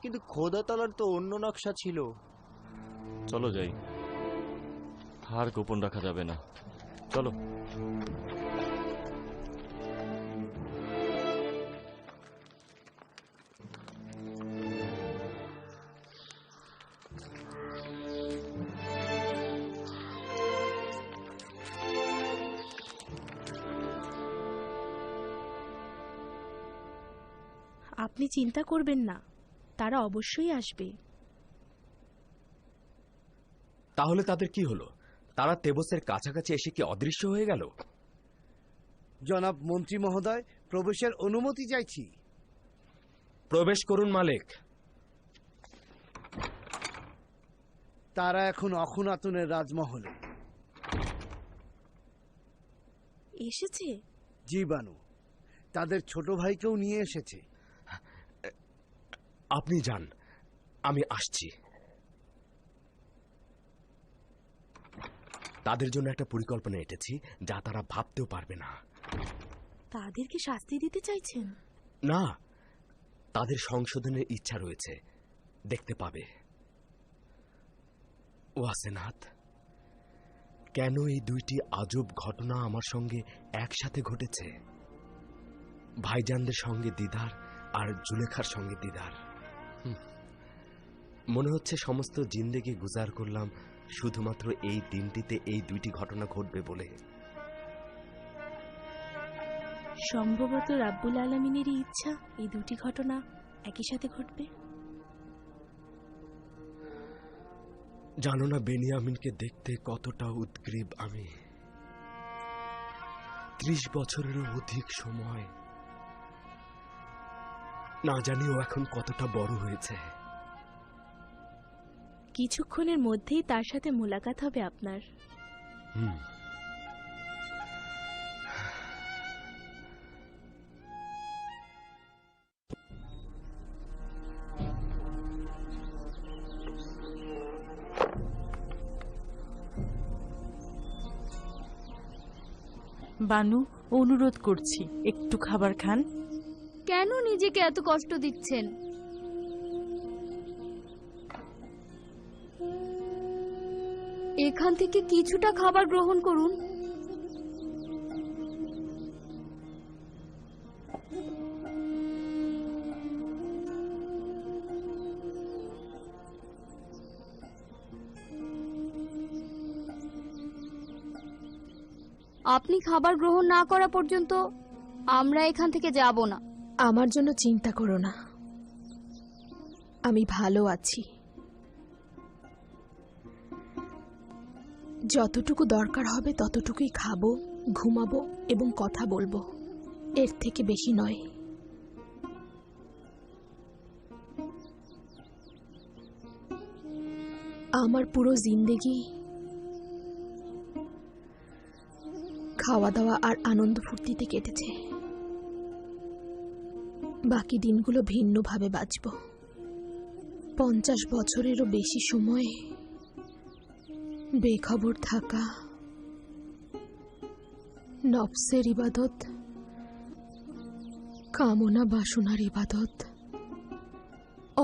কিন্তু খোদাতলার তো অন্য নকশা ছিল। চলো যাই, আর গোপন রাখা যাবে না। চলো। আপনি চিন্তা করবেন না, তারা অবশ্যই আসবে। তাহলে তাদের কি হলো? তারা তেবসের কাছাকাছি এসে কি অদৃশ্য হয়ে গেল? জনাব মন্ত্রী মহোদয়, প্রবেশের অনুমতি চাইছি। প্রবেশ করুন মালিক। তারা এখন অখুনাতুনের রাজমহলে এসেছে? জি বানু, তাদের ছোট ভাইকেও নিয়ে এসেছে। আপনি যান, আমি আসছি। তাদের জন্য একটা পরিকল্পনা এঁটেছি যা তারা ভাবতেও পারবে না। তাদেরকে শাস্তি দিতে চাইছেন? না, তাদের সংশোধনের ইচ্ছা রয়েছে, দেখতে পাবে। ওয়াসেনাথ, কেন এই দুইটি আজব ঘটনা আমার সঙ্গে একসাথে ঘটেছে? ভাইজানদের সঙ্গে দিদার আর জুলেখার সঙ্গে দিদার। মনে হচ্ছে সমস্ত জিন্দেগি গুজার করলাম শুধুমাত্র এই দিনটিতে এই দুইটি ঘটনা ঘটবে বলে। সম্ভবত রাব্বুল আলামিনেরই ইচ্ছা এই দুটি ঘটনা একই সাথে ঘটবে। জানো না বেনিয়ামিনকে দেখতে কতটা উদ্গ্রীব আমি। 30 বছরেরও অধিক সময়, না জানিও এখন কতটা বড় হয়েছে। কিছুক্ষণের মধ্যেই তার সাথে মোলাকাত হবে আপনার। বানু, অনুরোধ করছি একটু খাবার খান। কেন নিজেকে এত কষ্ট দিচ্ছেন? এখান থেকে কিছুটা খাবার গ্রহণ করুন। আপনি খাবার গ্রহণ না করা পর্যন্ত আমরা এখান থেকে যাব না। আমার জন্য চিন্তা করো না, আমি ভালো আছি। যতটুকু দরকার হবে ততটুকুই খাবো, ঘুমাবো এবং কথা বলবো, এর থেকে বেশি নয়। আমার পুরো জিন্দেগি খাওয়া দাওয়া আর আনন্দ ফুর্তিতে কেটেছে। বাকি দিনগুলো ভিন্নভাবে বাঁচব। 50 বছরেরও বেশি সময় বেখবর থাকা, নফসের ইবাদত, কামনা বাসনার ইবাদত,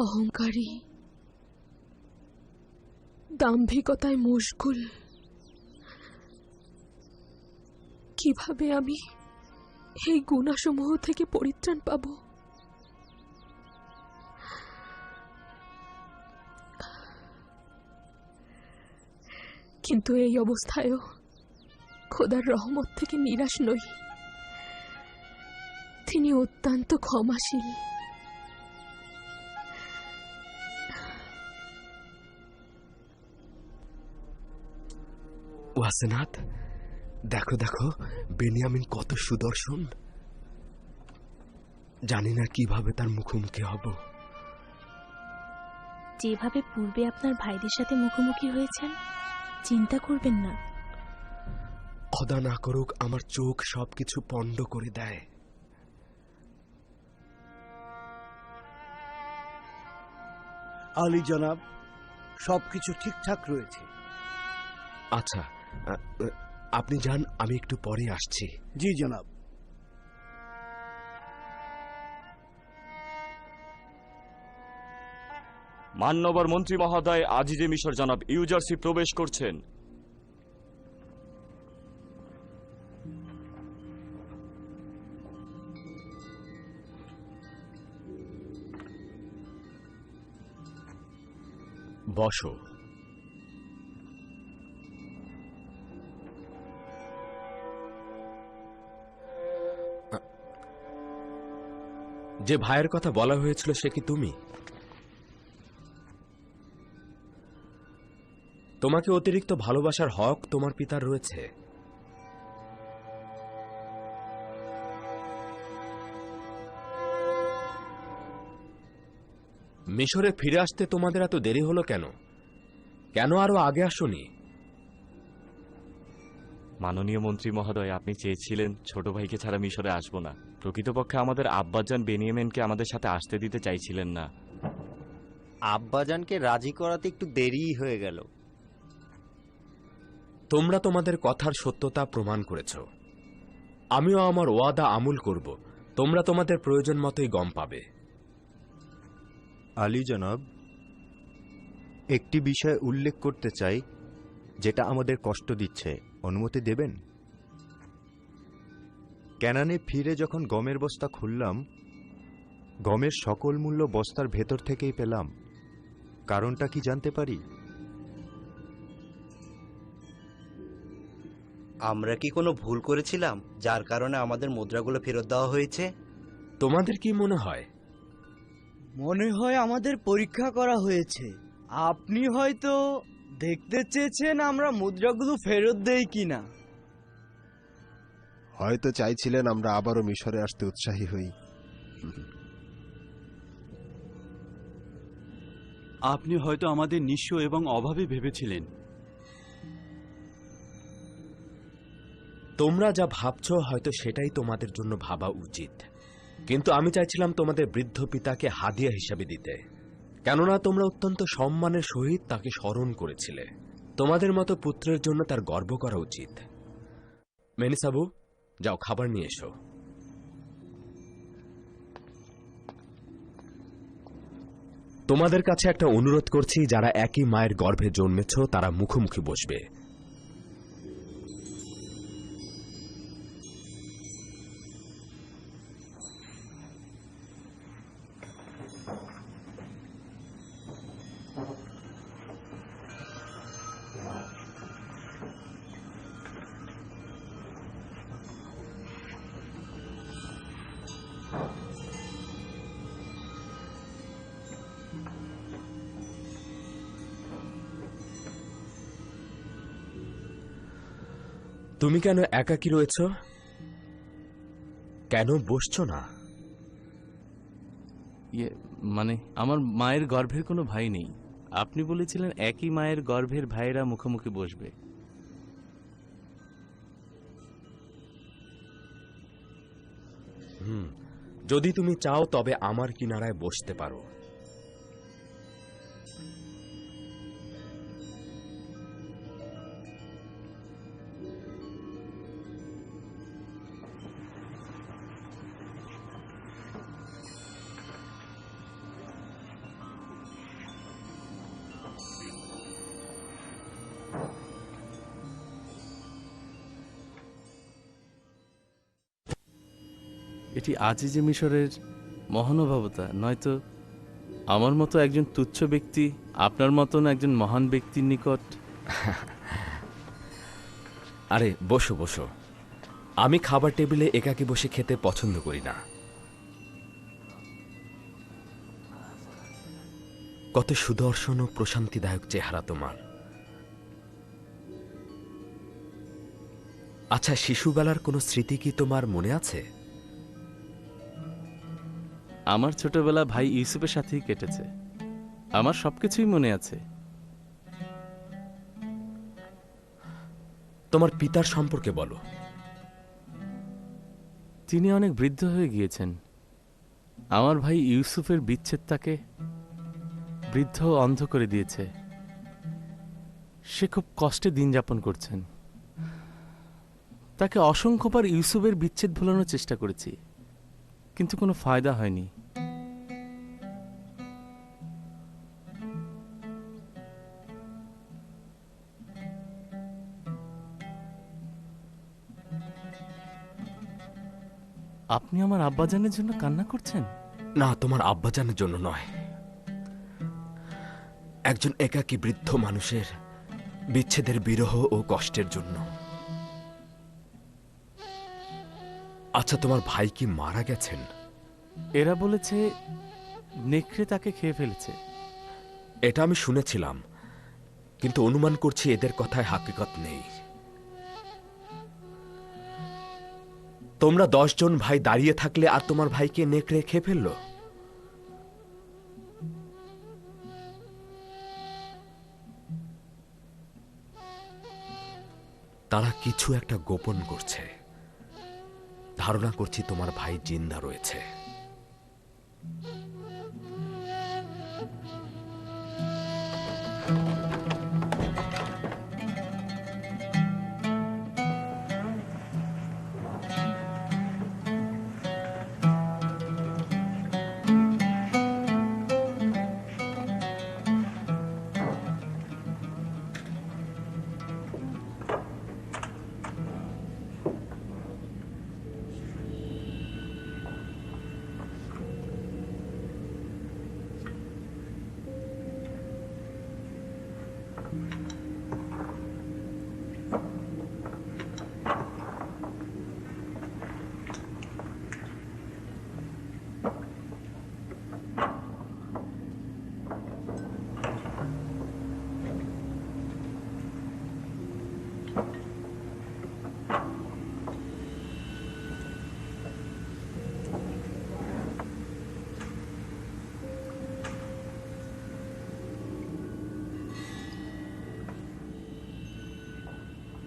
অহংকারী, দাম্ভিকতায় মশগুল। কিভাবে আমি এই গুনাহসমূহ থেকে পরিত্রাণ পাব? কিন্তু এই অবস্থায়ও খোদার রহমত থেকে নিরাশ নই। তিনি অত্যন্ত ক্ষমাশীল। ওয়াসেনাথ, দেখো দেখো বেনিয়ামিন কত সুদর্শন। জানি না কিভাবে তার মুখোমুখি হব। যেভাবে পূর্বে আপনার ভাইদের সাথে মুখোমুখি হয়েছেন, চিন্তা করবেন না। খোদা না করুক আমার চোখ সবকিছু পণ্ড করে দেয়। আলী জনাব, সবকিছু ঠিকঠাক রয়েছে। আচ্ছা, আপনি যান, আমি একটু পরে আসছি। জি জনাব। মান্যবর মন্ত্রী মহোদয় আজিজে মিশর জনাব ইউজারসি প্রবেশ করছেন। বসো। যে ভাইয়ের কথা বলা হয়েছিল সে কি তুমি? তোমাকে অতিরিক্ত ভালোবাসার হক তোমার পিতার রয়েছে। মিশরে ফিরে আসতে তোমাদের এত দেরি হলো কেন? কেন আরো আগে আসোনি? মাননীয় মন্ত্রী মহোদয়, আপনি চেয়েছিলেন ছোট ভাইকে ছাড়া মিশরে আসবো না। প্রকৃতপক্ষে আমাদের আব্বাজান বেনিয়ামিনকে আমাদের সাথে আসতে দিতে চাইছিলেন না। আব্বাজানকে রাজি করাতে একটু দেরিই হয়ে গেল। তোমরা তোমাদের কথার সত্যতা প্রমাণ করেছ। আমিও আমার ওয়াদা আমল করব। তোমরা তোমাদের প্রয়োজন মতোই গম পাবে। আলী জনাব, একটি বিষয় উল্লেখ করতে চাই যেটা আমাদের কষ্ট দিচ্ছে। অনুমতি দেবেন? ক্যানানে ফিরে যখন গমের বস্তা খুললাম, গমের সকল মূল্য বস্তার ভেতর থেকেই পেলাম। কারণটা কি জানতে পারি? আমরা কি কোনো ভুল করেছিলাম যার কারণে আমাদের মুদ্রাগুলো ফেরত দেওয়া হয়েছে? তোমাদের কি মনে হয়? মনে হয় আমাদের পরীক্ষা করা হয়েছে। আপনি হয়তো দেখতে চেয়েছেন আমরা মুদ্রাগুলো ফেরত দেই কিনা। হয়তো চাইছিলেন আমরা আবারও মিশরে আসতে উৎসাহী হই। আপনি হয়তো আমাদের নিঃস্ব এবং অভাবী ভেবেছিলেন। তোমরা যা ভাবছ হয়তো সেটাই তোমাদের জন্য ভাবা উচিত, কিন্তু আমি চাইছিলাম তোমাদের বৃদ্ধ পিতাকে হাদিয়া হিসাবে দিতে, কেননা তোমরা অত্যন্ত সম্মানের সহিত তাকে স্মরণ করেছিলে। তোমাদের মতো পুত্রের জন্য তার গর্ব করা উচিত। মেনিসাবু, যাও খাবার নিয়ে এসো। তোমাদের কাছে একটা অনুরোধ করছি, যারা একই মায়ের গর্ভে জন্মেছ তারা মুখোমুখি বসবে। তুমি কেন একাকী রয়েছ? কেন বসছো না? মানে আমার মায়ের গর্ভের কোনো ভাই নেই। আপনি বলেছিলেন একই মায়ের গর্ভের ভাইয়েরা মুখোমুখি বসবে। যদি তুমি চাও তবে আমার কিনারায় বসতে পারো। এটি আজিজে মিশরের মহানুভবতা, নয়তো আমার মতো একজন তুচ্ছ ব্যক্তি আপনার মতন একজন মহান ব্যক্তির নিকট। আরে বসো বসো। আমি খাবার টেবিলে একাকী বসে খেতে পছন্দ করি না। কত সুদর্শন ও প্রশান্তিদায়ক চেহারা তোমার। আচ্ছা, শিশুবেলার কোনো স্মৃতি কি তোমার মনে আছে? আমার ছোটবেলা ভাই ইউসুফের সাথেই কেটেছে। আমার সবকিছুই মনে আছে। তোমার পিতার সম্পর্কে বলো। তিনি অনেক বৃদ্ধ হয়ে গিয়েছেন। আমার ভাই ইউসুফের বিচ্ছেদ তাকে বৃদ্ধ ও অন্ধ করে দিয়েছে। সে খুব কষ্টে দিন যাপন করছেন। তাকে অসংখ্যবার ইউসুফের বিচ্ছেদ ভোলানোর চেষ্টা করেছি, কিন্তু কোনো ফায়দা হয়নি। আপনি আমার আব্বাজানের জন্য কান্না করছেন? না, তোমার আব্বাজানের জন্য নয়, একজন একাকী বৃদ্ধ মানুষের বিচ্ছেদের বিরহ ও কষ্টের জন্য। আচ্ছা, তোমার ভাই কি মারা গেছেন? এরা বলেছে নেকড়ে তাকে খেয়ে ফেলেছে। এটা আমি শুনেছিলাম, কিন্তু অনুমান করছি এদের কথায় হাকিকত নেই। তোমরা 10 জন ভাই দাঁড়িয়ে থাকলে আর তোমার ভাইকে নেকড়ে খেয়ে ফেললো? তারা কিছু একটা গোপন করছে। ধারণা করছি তোমার ভাই জিন্দা রয়েছে।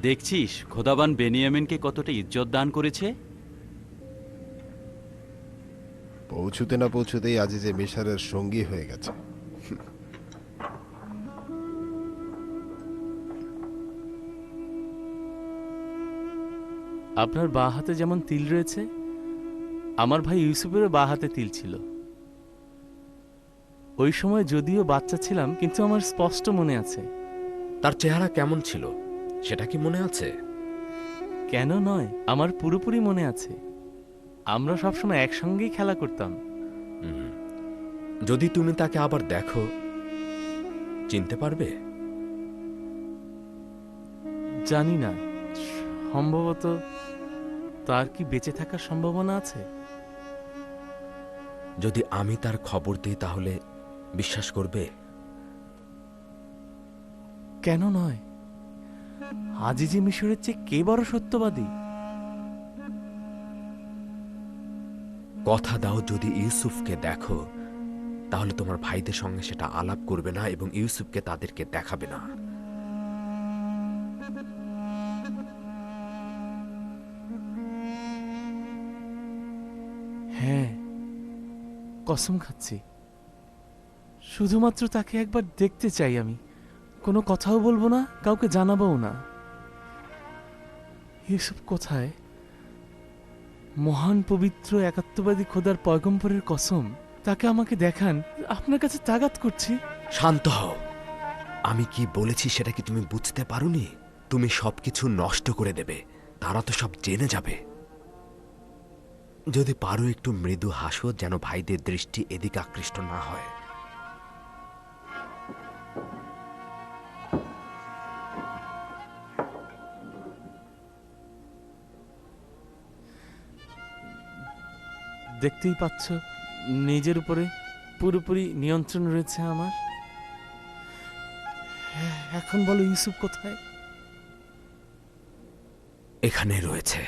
দেখছিস খোদাবান বেনিয়ামিনকে কতটা ইজ্জত দান করেছে। পৌঁছুতে না পৌঁছুতেই আজিজে মিশরের সঙ্গী হয়ে গেছে। আপনার বাঁ হাতে যেমন তিল রয়েছে, আমার ভাই ইউসুফেরও বাঁ হাতে তিল ছিল। ওই সময় যদিও বাচ্চা ছিলাম, কিন্তু আমার স্পষ্ট মনে আছে। তার চেহারা কেমন ছিল সেটা কি মনে আছে? কেন নয়, আমার পুরোপুরি মনে আছে। আমরা সবসময় একসঙ্গেই খেলা করতাম। যদি তুমি তাকে আবার দেখো, চিনতে পারবে? জানি না, সম্ভবত। তার কি বেঁচে থাকার সম্ভাবনা আছে? যদি আমি তার খবর দিই তাহলে বিশ্বাস করবে? কেন নয়? আজিজি মিশরের চেয়ে কে বড় সত্যবাদী? কথা দাও, যদি ইউসুফকে দেখো তাহলে তোমার ভাইদের সঙ্গে সেটা আলাপ করবে না এবং ইউসুফকে তাদেরকে দেখাবে না। হ্যাঁ, কসম খাচ্ছি। শুধুমাত্র তাকে একবার দেখতে চাই আমি। কোনো কথাও বলবো না, কাউকে জানাবও না। ইউসুফ কোথায়? মহান পবিত্র একাত্মবাদী খোদার পয়গম্বরের কসম, তাকে আমাকে দেখান। আপনার কাছে তাগাত করছি। শান্ত হও। আমি কি বলেছি সেটা কি তুমি বুঝতে পারোনি? তুমি সবকিছু নষ্ট করে দেবে, তারা তো সব জেনে যাবে। যদি পারো একটু মৃদু হাসো, যেন ভাইদের দৃষ্টি এদিকে আকৃষ্ট না হয়। দেখতেই পাচ্ছ, নিজের উপরে পুরোপুরি নিয়ন্ত্রণ রয়েছে আমার। এখন বলো, ইউসুফ কোথায়? এখানে রয়েছে।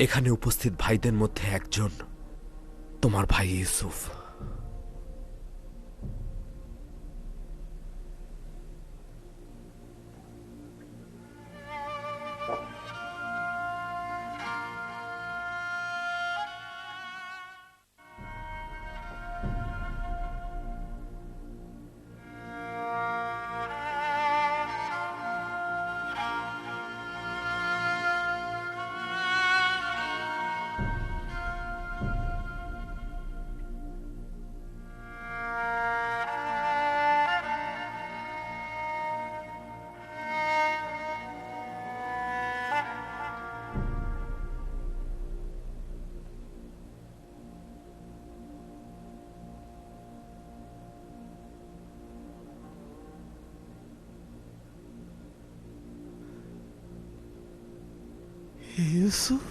এখানে উপস্থিত ভাইদের মধ্যে একজন তোমার ভাই ইউসুফ। ইউসুফ?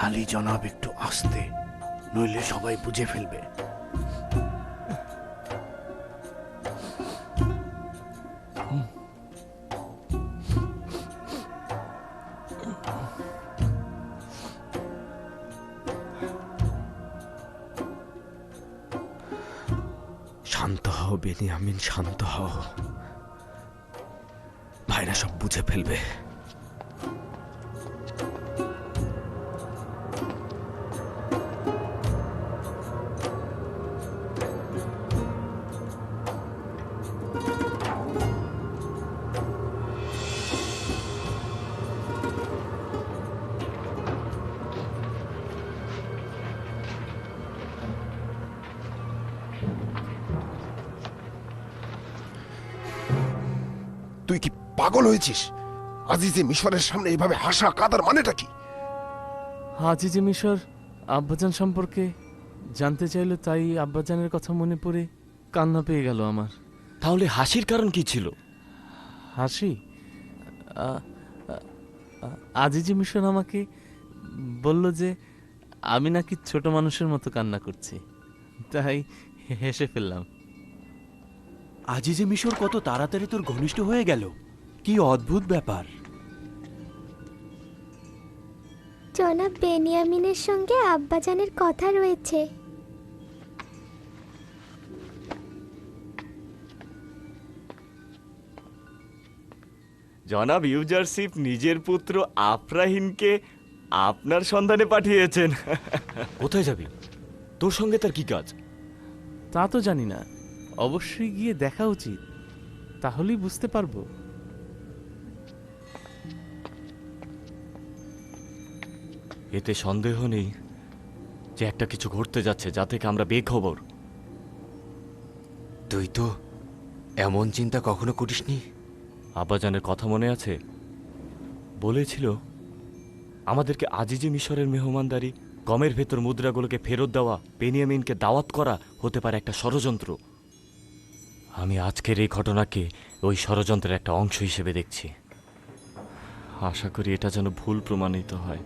আলী জনাব, একটু আস্তে, নইলে সবাই বুঝে ফেলবে। শান্ত হও বেনিয়ামিন, শান্ত হও। ভাইরা সব বুঝে ফেলবে। তুই কি পাগল হয়েছিস? আজিজে মিশরের সামনে এভাবে হাসা কাদার মানেটা কি? আজিজে মিশর আব্বাজান সম্পর্কে জানতে চাইলো, তাই আব্বাজানের কথা মনে পড়ে কান্না পেয়ে গেল আমার। তাহলে হাসির কারণ কি ছিল? হাসি? আজিজে মিশর আমাকে বলল যে আমি নাকি ছোট মানুষের মতো কান্না করছি, তাই হেসে ফেললাম। আজিজে মিশর কত তাড়াতাড়ি তোর ঘনিষ্ঠ হয়ে গেল, কি অদ্ভুত ব্যাপার। জনাব বেনিয়ামিনের সঙ্গে আব্বাজানের কথা রয়েছে। জনাব ইউজারশিপ নিজের পুত্র আফরাহিনকে আপনার সন্ধানে পাঠিয়েছেন। কোথায় যাবি? তোর সঙ্গে তার কি কাজ? তা তো জানি না, অবশ্যই গিয়ে দেখা উচিত, তাহলেই বুঝতে পারবো। এতে সন্দেহ নেই যে একটা কিছু ঘটতে যাচ্ছে, যা থেকে আমরা বেখবর। তুই তো এমন চিন্তা কখনো করিসনি? আব্বাজানের কথা মনে আছে? বলেছিল আমাদেরকে আজিজে মিশরের মেহমানদারি, গমের ভেতর মুদ্রাগুলোকে ফেরত দেওয়া, বেনিয়ামিনকে দাওয়াত করা হতে পারে একটা ষড়যন্ত্র। আমি আজকের এই ঘটনাকে ওই ষড়যন্ত্রের একটা অংশ হিসেবে দেখছি। আশা করি এটা যেন ভুল প্রমাণিত হয়।